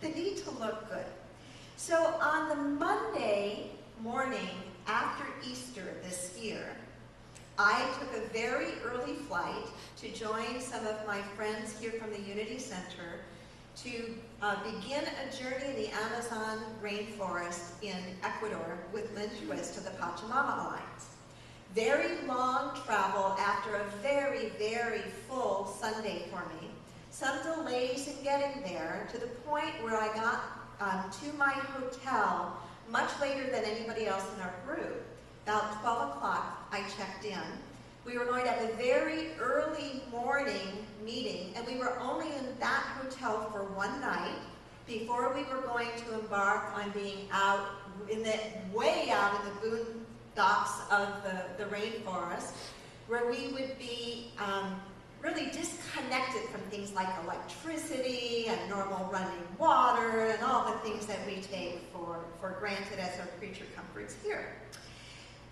They need to look good. So on the Monday morning after Easter this year, I took a very early flight to join some of my friends here from the Unity Center to begin a journey in the Amazon rainforest in Ecuador with Lynn Twist of the Pachamama Alliance. Very long travel after a very, very full Sunday for me. Some delays in getting there to the point where I got to my hotel much later than anybody else in our group. About 12 o'clock, I checked in. We were going to have a very early morning meeting, and we were only in that hotel for one night before we were going to embark on being out in the way out in the boondocks of the rainforest, where we would be really disconnected from things like electricity and normal running water and all the things that we take for granted as our creature comforts here.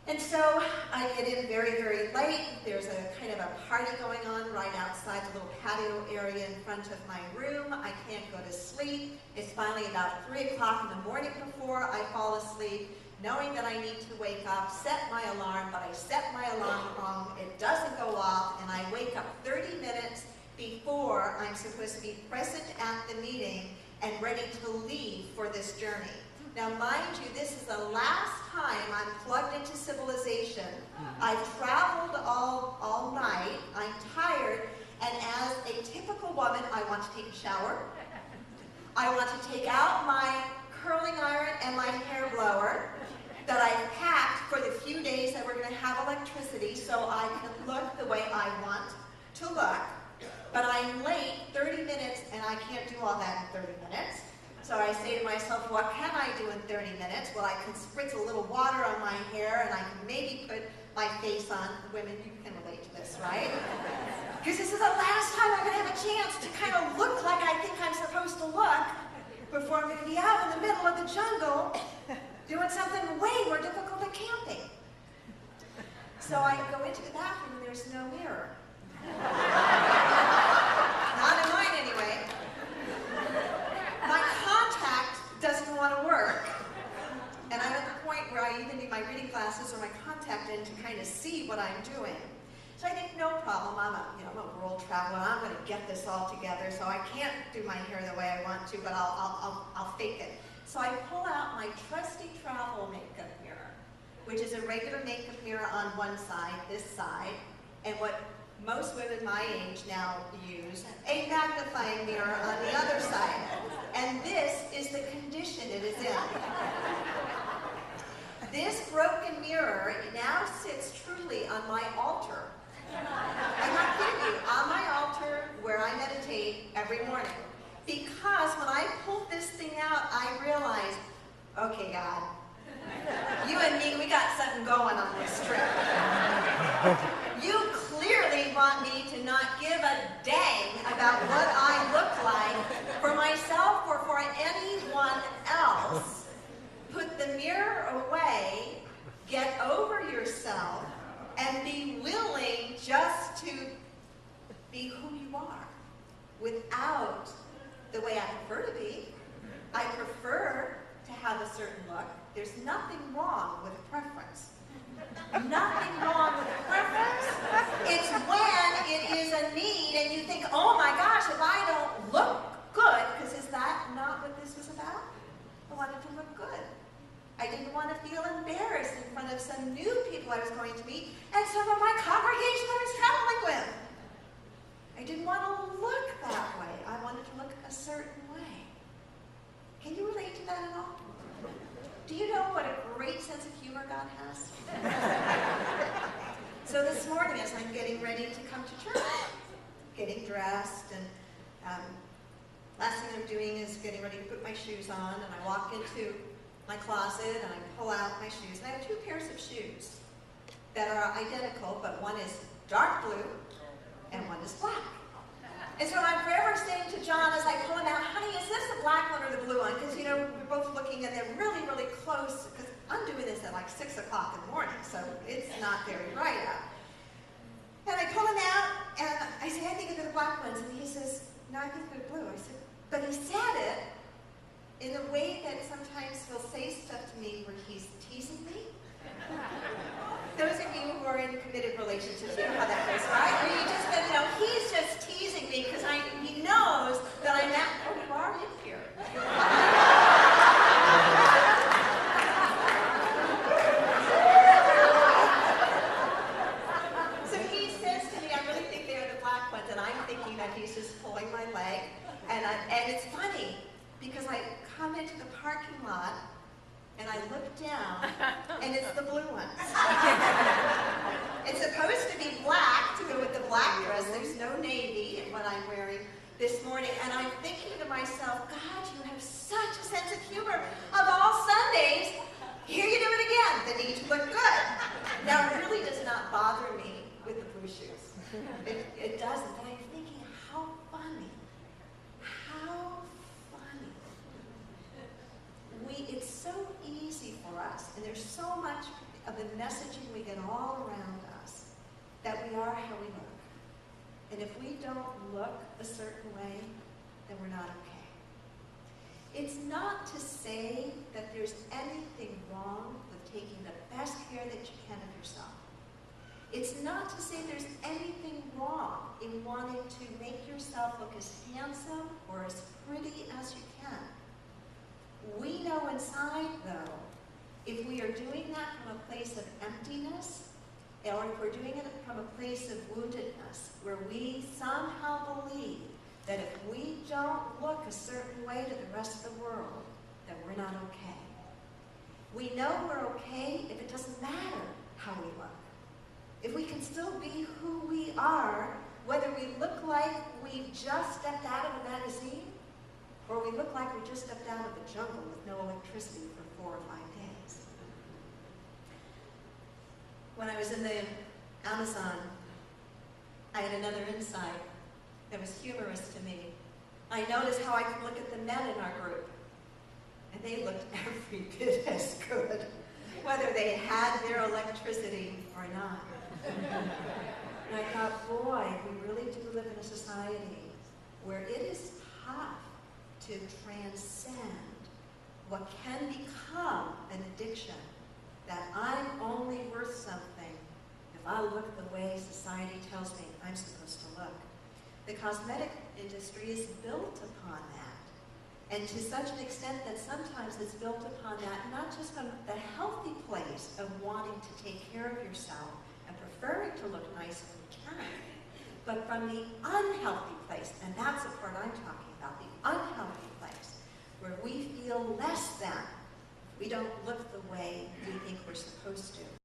And so I get in very, very late. There's a kind of a party going on right outside the little patio area in front of my room. I can't go to sleep. It's finally about 3 o'clock in the morning before I fall asleep, knowing that I need to wake up, set my alarm, but I set my alarm wrong. It doesn't go off, and I wake up 30 minutes before I'm supposed to be present at the meeting and ready to leave for this journey. Now, mind you, this is the last time I'm plugged into civilization. I've traveled all night. I'm tired, and as a typical woman, I want to take a shower. I want to take out my curling iron and my hair blower that I packed for the few days that we're going to have electricity so I can look the way I want to look. But I'm late 30 minutes, and I can't do all that in 30 minutes. So I say to myself, what can I do in 30 minutes? Well, I can spritz a little water on my hair, and I can maybe put my face on. Women, you can relate to this, right? Because this is the last time I'm going to have a chance to kind of look like I think I'm supposed to look before I'm going to be out in the middle of the jungle doing something way more difficult than camping. So I go into the bathroom, and there's no mirror. Not in mine, anyway. My contact doesn't want to work. And I'm at the point where I even need my reading glasses or my contact in to kind of see what I'm doing. So I think, no problem, I'm a world traveler, I'm going to get this all together, so I can't do my hair the way I want to, but I'll fake it. So I pull out my trusty travel makeup mirror, which is a regular makeup mirror on one side, this side, and what most women my age now use, a magnifying mirror on the other side. And this is the condition it is in. This broken mirror now sits truly on my altar. I'm not kidding you, on my altar where I meditate every morning. Because when I pulled this thing out, I realized, okay, God, you and me, we got something going on this trip. You clearly want me to not give a dang about what I look like for myself or for anyone else. Put the mirror away, get over yourself, and be willing just to be who you are without the way I prefer to be. I prefer to have a certain look. There's nothing wrong with a preference. Nothing wrong with a preference. It's when it is a need and you think, oh my gosh, if I don't look good, because is that not what this was about? I wanted to look good. I didn't want to feel embarrassed in front of some new people I was going to meet and some of my congregation I was traveling with. I didn't want to look that way. I wanted to look a certain way. Can you relate to that at all? Do you know what a great sense of humor God has? So this morning, as I'm getting ready to come to church, getting dressed, and last thing I'm doing is getting ready to put my shoes on, and I walk into my closet, and I pull out my shoes, and I have two pairs of shoes that are identical, but one is dark blue, and one is black. And so I'm forever saying to John as I pull him out, honey, is this the black one or the blue one? Because, we're both looking and they're really, really close. Because I'm doing this at like 6 o'clock in the morning, so it's not very bright out. And I pull him out and I say, I think they're the black ones. And he says, no, I think they're blue. I said, but he said it relationships. You know how that goes, right? Where you just, he's just teasing me because he knows that I'm at, oh, you are in here. So he says to me, I really think they're the black ones, and I'm thinking that he's just pulling my leg. And it's funny, because I come into the parking lot, and I look down, and it's the blue ones. It's supposed to be black to go with the black dress. There's no navy in what I'm wearing this morning. And I'm thinking to myself, God, you have such a sense of humor. Of all Sundays, here you do it again. The need to look good. Now, it really does not bother me with the blue shoes. It doesn't. But I'm thinking, how funny. How funny. It's so easy for us, and there's so much of the messaging we get all around us, that we are how we look. And if we don't look a certain way, then we're not okay. It's not to say that there's anything wrong with taking the best care that you can of yourself. It's not to say there's anything wrong in wanting to make yourself look as handsome or as pretty as you can. We know inside, though, if we are doing that from a place of emptiness, or if we're doing it from a place of woundedness, where we somehow believe that if we don't look a certain way to the rest of the world, that we're not okay. We know we're okay if it doesn't matter how we look. If we can still be who we are, whether we look like we just stepped out of a magazine, or we look like we just stepped out of the jungle with no electricity for 4 or 5 days. When I was in the Amazon, I had another insight that was humorous to me. I noticed how I could look at the men in our group, and they looked every bit as good, whether they had their electricity or not. And I thought, boy, we really do live in a society where it is tough to transcend what can become an addiction, that I'm only worth something if I look the way society tells me I'm supposed to look. The cosmetic industry is built upon that, and to such an extent that sometimes it's built upon that not just from the healthy place of wanting to take care of yourself and preferring to look nice when you can, but from the unhealthy place, and that's the part I'm talking about, the unhealthy place, where we feel less than. We don't look the way